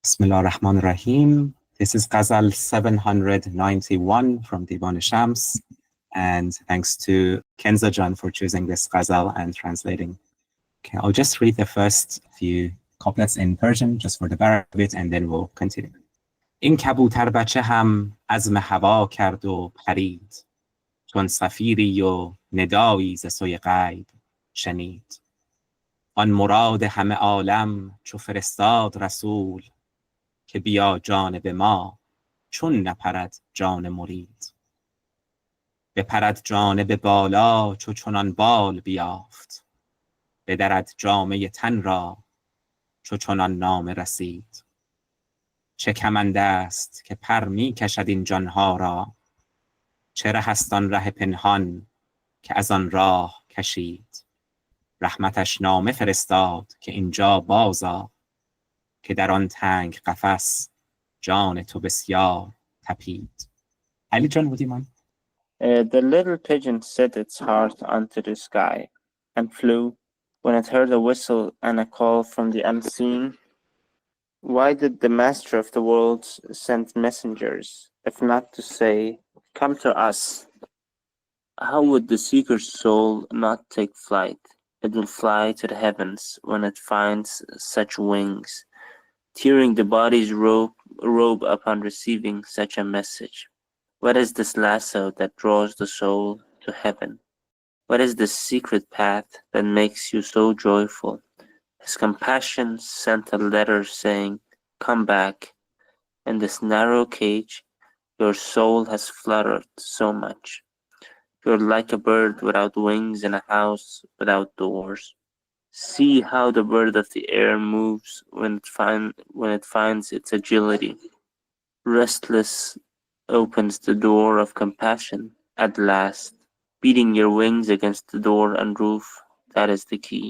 Bismillah ar-Rahman ar-Rahim. This is Ghazal 791 from Divan-e-Shams, and thanks to Kenza for choosing this Ghazal and translating. Okay, I'll just read the first few couplets in Persian just for the bar bit, and then we'll continue. این کبوتربچه هم عزم هوا کرد و پرید، چون صفیری و ندایی ز سوی غیب شنید. آن مراد همه عالم چو فرستاد رسول، که بیا جانب ما چون نپرد جان مرید. بپرد جانب بالا چو چنان بال بیافت، بدرد جامه تن را چو چنان نامه رسید. چه کمندست که پر می کشد این جانها را، چه ره است آن ره پنهان که از آن راه کشید. رحمتش نامه فرستاد که اینجا بازآ، که در آن تنگ قفس جان تو بسیار تپید. علی جان would you mind? The little pigeon set its heart unto the sky and flew when it heard a whistle and a call from the unseen. Why did the master of the world send messengers, if not to say, "Come to us"? How would the seeker's soul not take flight? It will fly to the heavens when it finds such wings, tearing the body's robe upon receiving such a message. What is this lasso that draws the soul to heaven? What is this secret path that makes you so joyful? His compassion sent a letter saying, "Come back." In this narrow cage, your soul has fluttered so much. You're like a bird without wings in a house without doors. See how the bird of the air moves when it finds its agility. Restless opens the door of compassion at last, beating your wings against the door and roof. That is the key.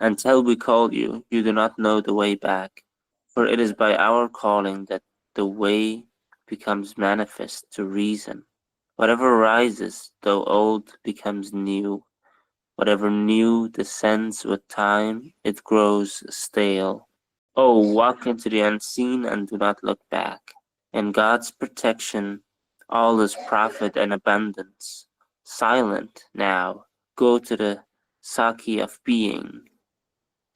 Until we call you, you do not know the way back, for it is by our calling that the way becomes manifest to reason. Whatever rises, though old, becomes new. Whatever new descends with time, it grows stale. Oh, walk into the unseen and do not look back. In God's protection, all is profit and abundance. Silent now, go to the Saki of being,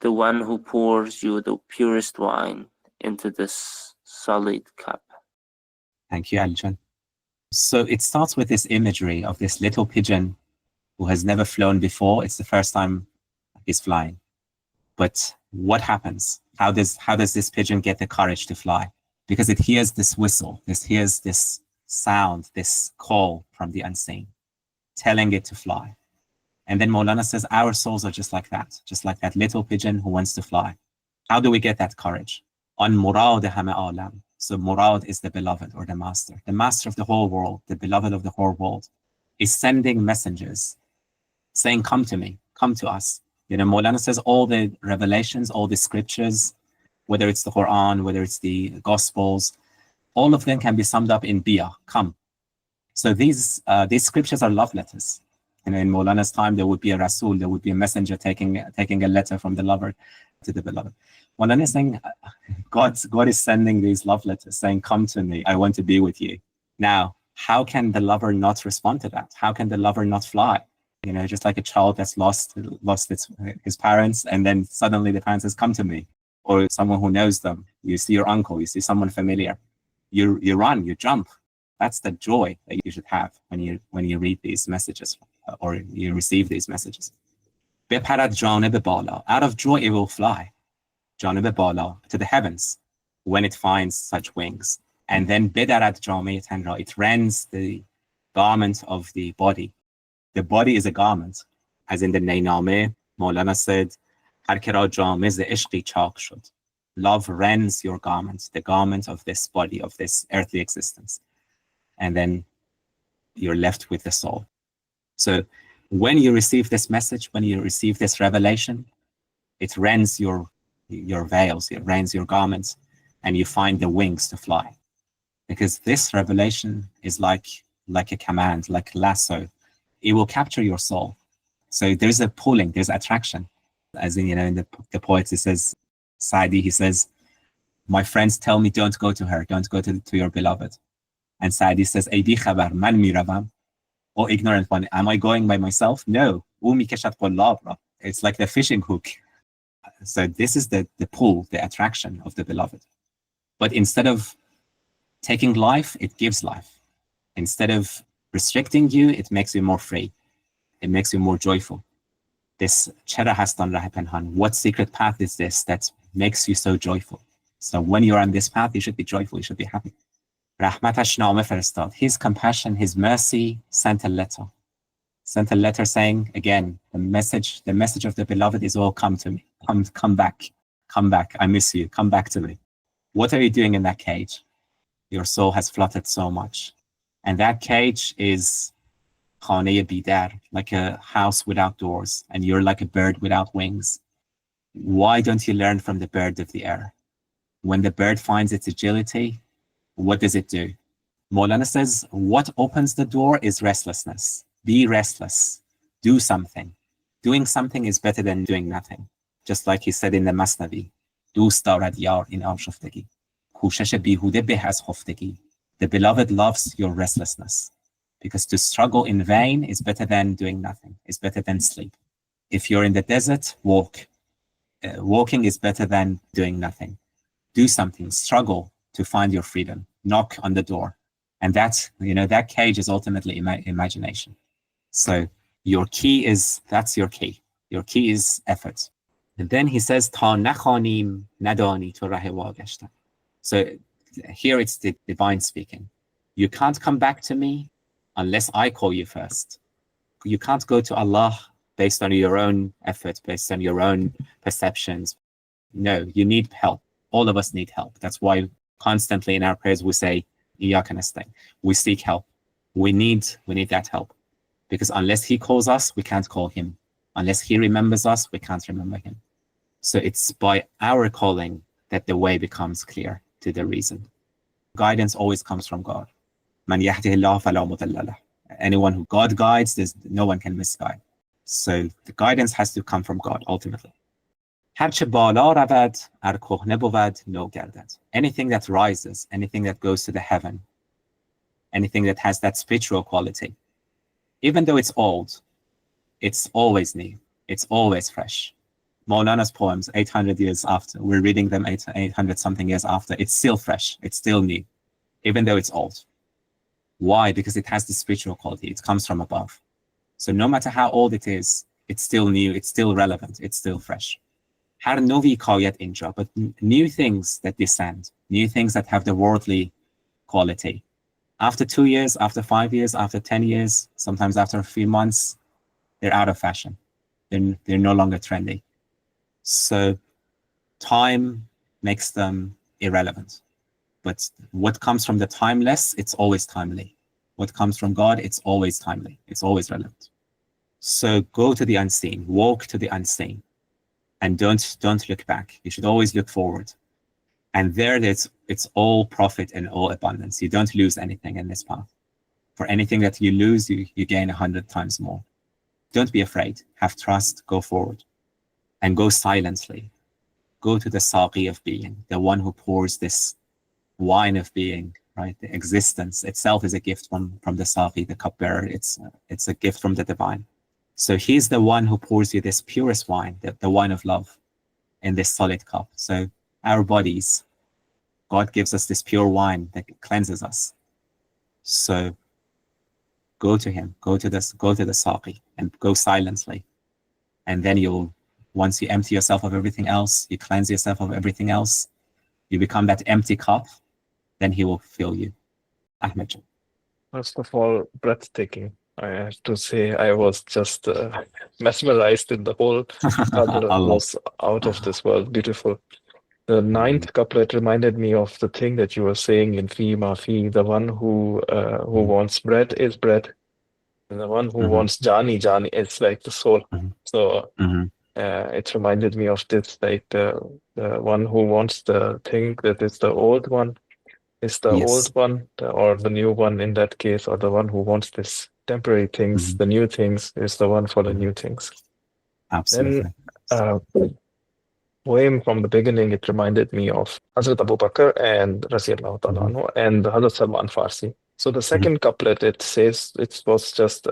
the one who pours you the purest wine into this solid cup. Thank you, Ali-Jan. So it starts with this imagery of this little pigeon who has never flown before. It's the first time he's flying. But what happens? How does this pigeon get the courage to fly? Because it hears this whistle, it hears this sound, this call from the unseen, telling it to fly. And then Maulana says, our souls are just like that little pigeon who wants to fly. How do we get that courage? On Murad hame Alam. So Murad is the beloved or the master of the whole world, the beloved of the whole world, is sending messengers saying, come to me, come to us. You know, Maulana says all the revelations, all the scriptures, whether it's the Quran, whether it's the Gospels, all of them can be summed up in Bia, come. So these scriptures are love letters. You know, in Maulana's time, there would be a Rasul, there would be a messenger taking a letter from the lover to the beloved. Maulana is saying, God is sending these love letters, saying, come to me, I want to be with you. Now, how can the lover not respond to that? How can the lover not fly? You know, just like a child that's lost his parents, and then suddenly the parent says, come to me. Or someone who knows them. You see your uncle, you see someone familiar. You run, you jump. That's the joy that you should have when you read these messages or you receive these messages. Beprad Jánب بالا. Out of joy it will fly. Jánب بالا, to the heavens, when it finds such wings. And then بدرد جامه تن را, it rends the garment of the body. The body is a garment. As in the نامه, Maulana said, هر که را جامه ز عشقی چاک شد. Love rends your garment, the garment of this body, of this earthly existence. And then you're left with the soul. So when you receive this message, when you receive this revelation, it rends your veils, it rends your garments, and you find the wings to fly. Because this revelation is like a command, like a lasso. It will capture your soul. So there's a pulling, there's attraction. As in, you know, in the poet, he says, Saadi, he says, My friends tell me, don't go to her, don't go to your beloved. And Saadi says, ای بی خبر من میروم. Or ignorant one, am I going by myself? No. او میکشد قلاب را. It's like the fishing hook. So this is the pull, the attraction of the beloved. But instead of taking life, it gives life. Instead of restricting you, it makes you more free. It makes you more joyful. This چرا هست آن ره پنهان? What secret path is this that makes you so joyful? So when you're on this path, you should be joyful, you should be happy. رحمتش نامه فرستاد. His compassion, his mercy sent a letter. Sent a letter saying, again, the message of the beloved is all come to me. Come back. Come back. I miss you. Come back to me. What are you doing in that cage? Your soul has fluttered so much. And that cage is خانه بیدر, like a house without doors, and you're like a bird without wings. Why don't you learn from the bird of the air? When the bird finds its agility, what does it do? Maulana says, what opens the door is restlessness. Be restless. Do something. Doing something is better than doing nothing. Just like he said in the Masnavi, دوست دارد یار این آشفتگی. کوشش بیهوده به از خفتگی. The beloved loves your restlessness. Because to struggle in vain is better than doing nothing. It's better than sleep. If you're in the desert, walk. Walking is better than doing nothing. Do something. Struggle to find your freedom. Knock on the door. And that's, that cage is ultimately imagination. So your key is, that's your key. Your key is effort. And then he says, تا نخوانیم ندانی تو ره واگشتن. So here it's the divine speaking. You can't come back to me unless I call you first. You can't go to Allah based on your own effort, based on your own perceptions. No, you need help. All of us need help. That's why constantly in our prayers we say, إياك نستعين. We seek help. We need that help. Because unless he calls us, we can't call him. Unless he remembers us, we can't remember him. So it's by our calling that the way becomes clear to the reason. Guidance always comes from God. من يهده الله فلا مضل له. Anyone who God guides, no one can misguide. So the guidance has to come from God ultimately. هرچه بالا رود ار کهنه بود نو گردد. Anything that rises, anything that goes to the heaven, anything that has that spiritual quality, even though it's old, it's always new, it's always fresh. Maulana's poems, 800 years after, we're reading them 800 something years after, it's still fresh, it's still new, even though it's old. Why? Because it has the spiritual quality, it comes from above. So no matter how old it is, it's still new, it's still relevant, it's still fresh. هر نوی کاید اینجا, but new things that descend, new things that have the worldly quality. After 2 years, after 5 years, after 10 years, sometimes after a few months, they're out of fashion. They're no longer trendy. So time makes them irrelevant. But what comes from the timeless, it's always timely. What comes from God, it's always timely. It's always relevant. So go to the unseen, walk to the unseen. And don't look back. You should always look forward. And it's all profit and all abundance. You don't lose anything in this path. For anything that you lose, you gain 100 times more. Don't be afraid. Have trust. Go forward. And go silently. Go to the Saqi of being, the one who pours this wine of being, right? The existence itself is a gift from the Saqi, the cupbearer. It's a gift from the divine. So he's the one who pours you this purest wine, the wine of love, in this solid cup. So our bodies, God gives us this pure wine that cleanses us. So go to him, go to the Saqi, and go silently. And then once you empty yourself of everything else, you cleanse yourself of everything else, you become that empty cup, then he will fill you. Ahmed. First of all, breathtaking. I have to say, I was just mesmerized in the whole Ghazal. Was out of this world. Beautiful. The ninth couplet reminded me of the thing that you were saying in Fi Ma Fi. The one who wants bread is bread. And the one who wants Jani is like the soul. So it reminded me of this, like the one who wants the thing that is the old one is the old one, or the new one in that case, or the one who wants this temporary things, the new things is the one for the new things. Absolutely. Then poem from the beginning, it reminded me of Hazrat Abu Bakr and Radiallahu Ta'ala anhu and Hazrat Salman Farsi. So the second couplet, it says, it was just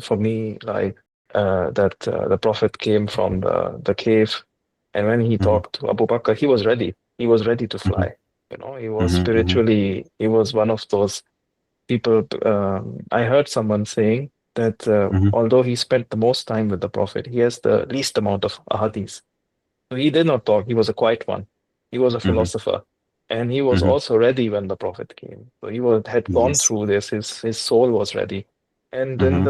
for me like that the Prophet came from the cave, and when he talked to Abu Bakr, he was ready. He was ready to fly. You know, he was spiritually, he was one of those people. I heard someone saying that although he spent the most time with the Prophet, he has the least amount of ahadith. So he did not talk. He was a quiet one. He was a philosopher. And he was also ready when the Prophet came. So he had gone through this. His soul was ready. And then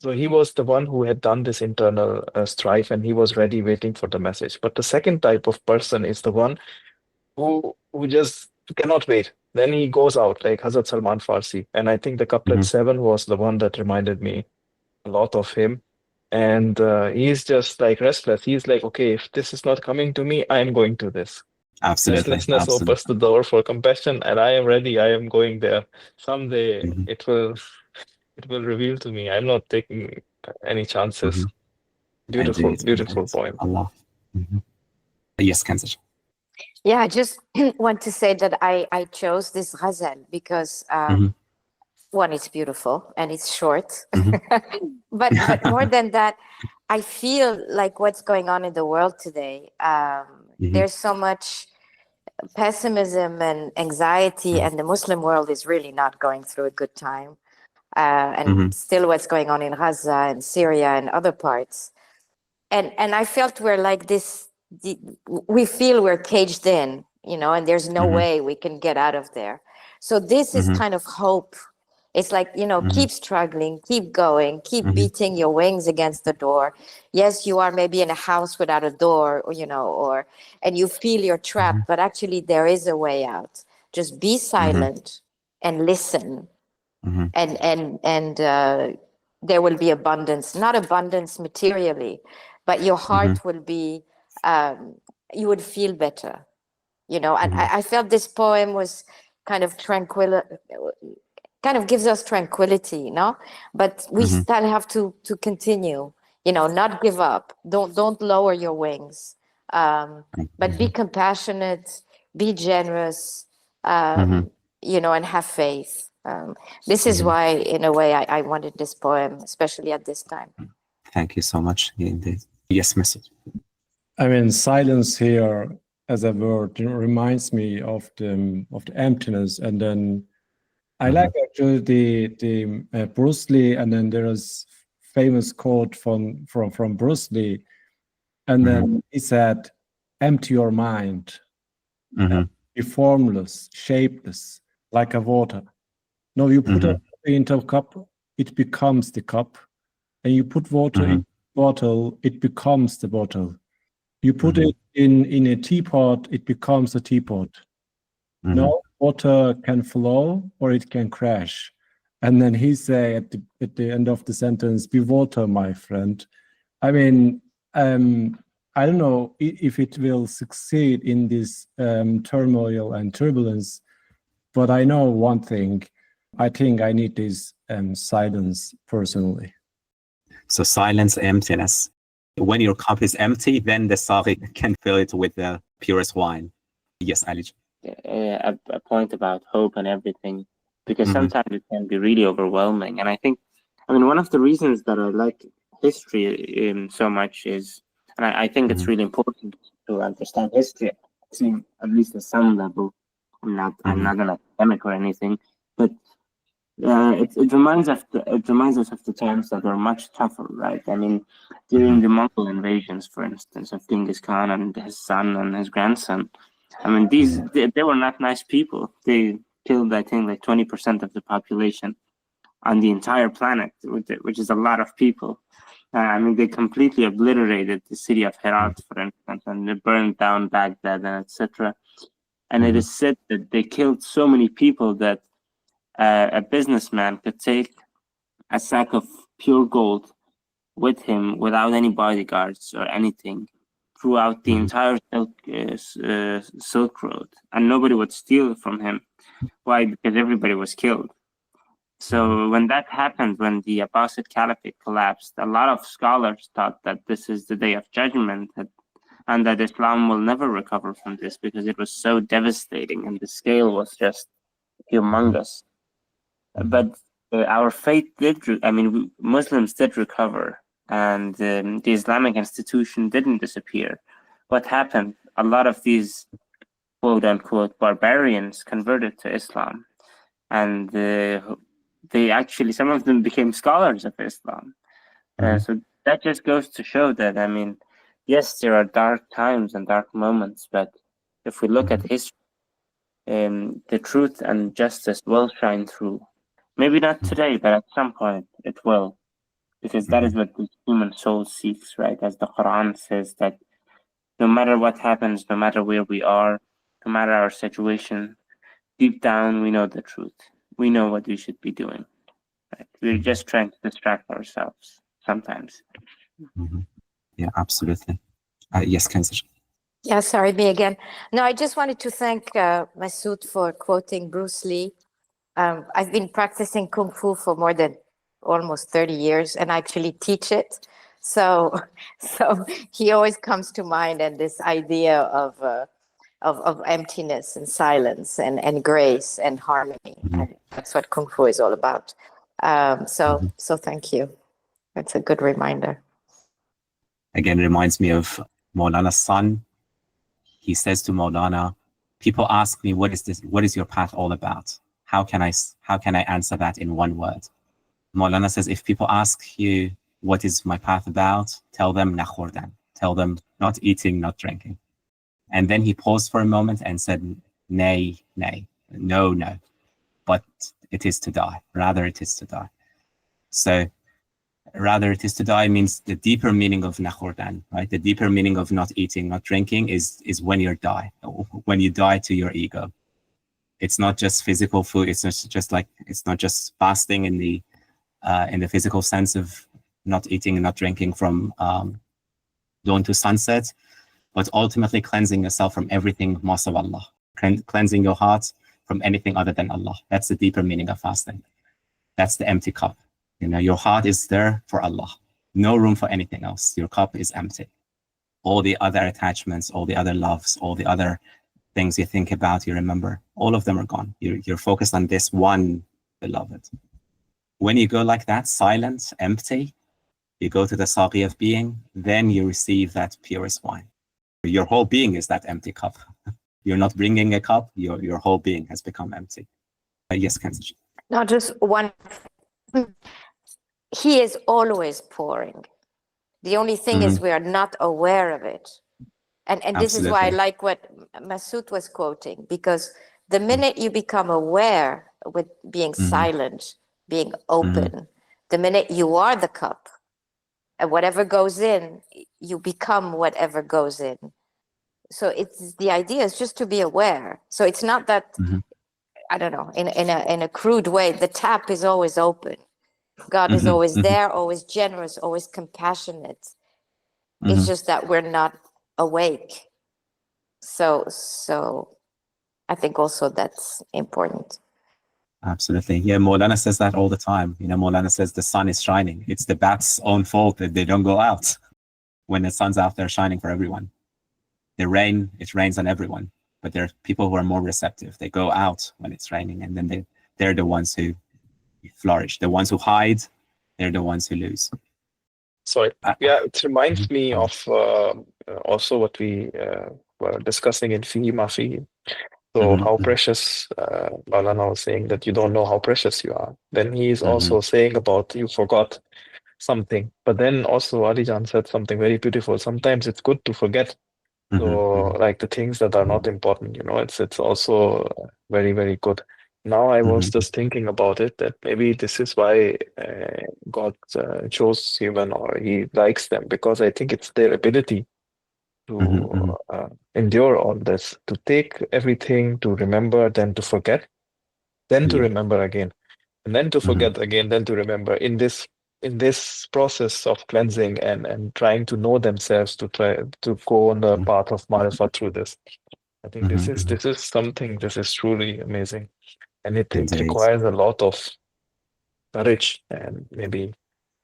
so he was the one who had done this internal strife, and he was ready, waiting for the message. But the second type of person is the one who just cannot wait. Then he goes out, like Hazrat Salman Farsi. And I think the couplet 7 was the one that reminded me a lot of him. And he's just like restless. He's like, okay, if this is not coming to me, I am going to this. Absolutely. Restlessness opens the door for compassion, and I am ready. I am going there. Someday it will reveal to me. I'm not taking any chances. Beautiful, beautiful poem. Allah. Yes, Kansas. Yeah, I just want to say that I chose this Ghazal because one, it's beautiful and it's short. but more than that, I feel like what's going on in the world today, there's so much pessimism and anxiety, and the Muslim world is really not going through a good time. And still what's going on in Gaza and Syria and other parts. And I felt we're like this, we feel we're caged in, you know, and there's no way we can get out of there. So this is kind of hope. It's like, you know, keep struggling, keep going, keep beating your wings against the door. Yes, you are maybe in a house without a door, or, you know, and you feel you're trapped, but actually there is a way out. Just be silent and listen. And there will be abundance, not abundance materially, but your heart will be, you would feel better, you know. And I felt this poem was kind of tranquil, kind of gives us tranquility, you know, but we still have to continue, you know, not give up. Don't lower your wings, but be compassionate, be generous, you know, and have faith. This is why, in a way, I wanted this poem, especially at this time. Thank you so much. Indeed. Yes, message. I mean, silence here as a word reminds me of the emptiness, and then I like actually the Bruce Lee, and then there is famous quote from Bruce Lee, and then he said, "Empty your mind, be formless, shapeless, like a water. No, you put a into a cup, it becomes the cup, and you put water in the bottle, it becomes the bottle. You put it in a teapot, it becomes a teapot. No, water can flow or it can crash." And then he say at the end of the sentence, "Be water, my friend." I mean, I don't know if it will succeed in this turmoil and turbulence, but I know one thing. I think I need this silence personally. So silence, emptiness. When your cup is empty, then the sari can fill it with the purest wine. Yes, Ali. A point about hope and everything, because sometimes it can be really overwhelming. And I think, I mean, one of the reasons that I like history so much is, and I think it's really important to understand history, at least at some level. I'm not an academic or anything, but it reminds us of the times that were much tougher, right? I mean, during the Mongol invasions, for instance, of Genghis Khan and his son and his grandson. I mean, they were not nice people. They killed, I think, like 20% of the population on the entire planet, which is a lot of people. I mean, they completely obliterated the city of Herat, for instance, and they burned down Baghdad and etc. And it is said that they killed so many people that a businessman could take a sack of pure gold with him without any bodyguards or anything throughout the entire Silk Road, and nobody would steal from him. Why? Because everybody was killed. So when that happened, when the Abbasid Caliphate collapsed, a lot of scholars thought that this is the day of judgment, that and that Islam will never recover from this because it was so devastating and the scale was just humongous. But our faith did, Muslims did recover, and the Islamic institution didn't disappear. What happened? A lot of these quote-unquote barbarians converted to Islam, and they actually, some of them became scholars of Islam. So that just goes to show that, yes, there are dark times and dark moments, but if we look at history, the truth and justice will shine through. Maybe not today, but at some point it will, because that is what the human soul seeks, right? As the Quran says, that no matter what happens, no matter where we are, no matter our situation, deep down we know the truth. We know what we should be doing. Right? We're just trying to distract ourselves sometimes. Yeah, absolutely. Yes, Kenzie. Yeah, sorry, me again. No, I just wanted to thank Masood for quoting Bruce Lee. I've been practicing Kung Fu for more than almost 30 years and I actually teach it. So he always comes to mind, and this idea of emptiness and silence and grace and harmony. And that's what Kung Fu is all about. So thank you. That's a good reminder. Again, reminds me of Maulana's son. He says to Maulana, people ask me, what is your path all about? How can I answer that in one word? Maulana says, if people ask you, what is my path about? Tell them nakhordan. Tell them not eating, not drinking. And then he paused for a moment and said, nay, no. But it is to die. Rather, it is to die. So, rather it is to die means the deeper meaning of nakhordan, right? The deeper meaning of not eating, not drinking is when you die. When you die to your ego. It's not just physical food. It's not just fasting in the physical sense of not eating and not drinking from dawn to sunset, but ultimately cleansing yourself from everything mas of Allah, cleansing your heart from anything other than Allah. That's the deeper meaning of fasting. That's the empty cup. Your heart is there for Allah. No room for anything else. Your cup is empty. All the other attachments, all the other loves, all the other things you think about, you remember, all of them are gone. You're focused on this one beloved. When you go like that, silent, empty, you go to the Saqi of being, then you receive that purest wine. Your whole being is that empty cup. You're not bringing a cup, your whole being has become empty. Yes, Kenzie. Not just one. He is always pouring. The only thing is we are not aware of it. And this is why I like what Masood was quoting, because the minute you become aware with being silent, being open, the minute you are the cup, and whatever goes in, you become whatever goes in. So the idea is just to be aware. So it's not that, I don't know, in a crude way, the tap is always open. God is always there, always generous, always compassionate. It's just that we're not awake. So I think also that's important. Absolutely. Yeah, Maulana says that all the time. Maulana says the sun is shining. It's the bat's own fault that they don't go out when the sun's out there shining for everyone. It rains on everyone, but there are people who are more receptive. They go out when it's raining, and then they're the ones who flourish. The ones who hide, they're the ones who lose. Sorry. Yeah, it reminds me of also what we were discussing in Fihi Mafi. So how precious, Maulana was saying that you don't know how precious you are. Then he is also saying about you forgot something. But then also Alijan said something very beautiful. Sometimes it's good to forget. So like the things that are not important, it's also very, very good. Now I was just thinking about it, that maybe this is why God chose human, or he likes them, because I think it's their ability to endure all this, to take everything, to remember, then to forget, then to remember again, and then to forget again, then to remember, in this process of cleansing and trying to know themselves, to try to go on the path of marifat through this. I think this is something, this is truly amazing. And it requires a lot of courage and maybe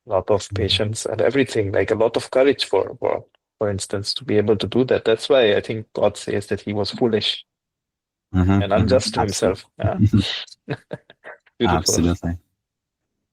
a lot of patience and everything, like a lot of courage for for instance, to be able to do that. That's why I think God says that he was foolish and unjust to himself. Yeah. Beautiful. Absolutely.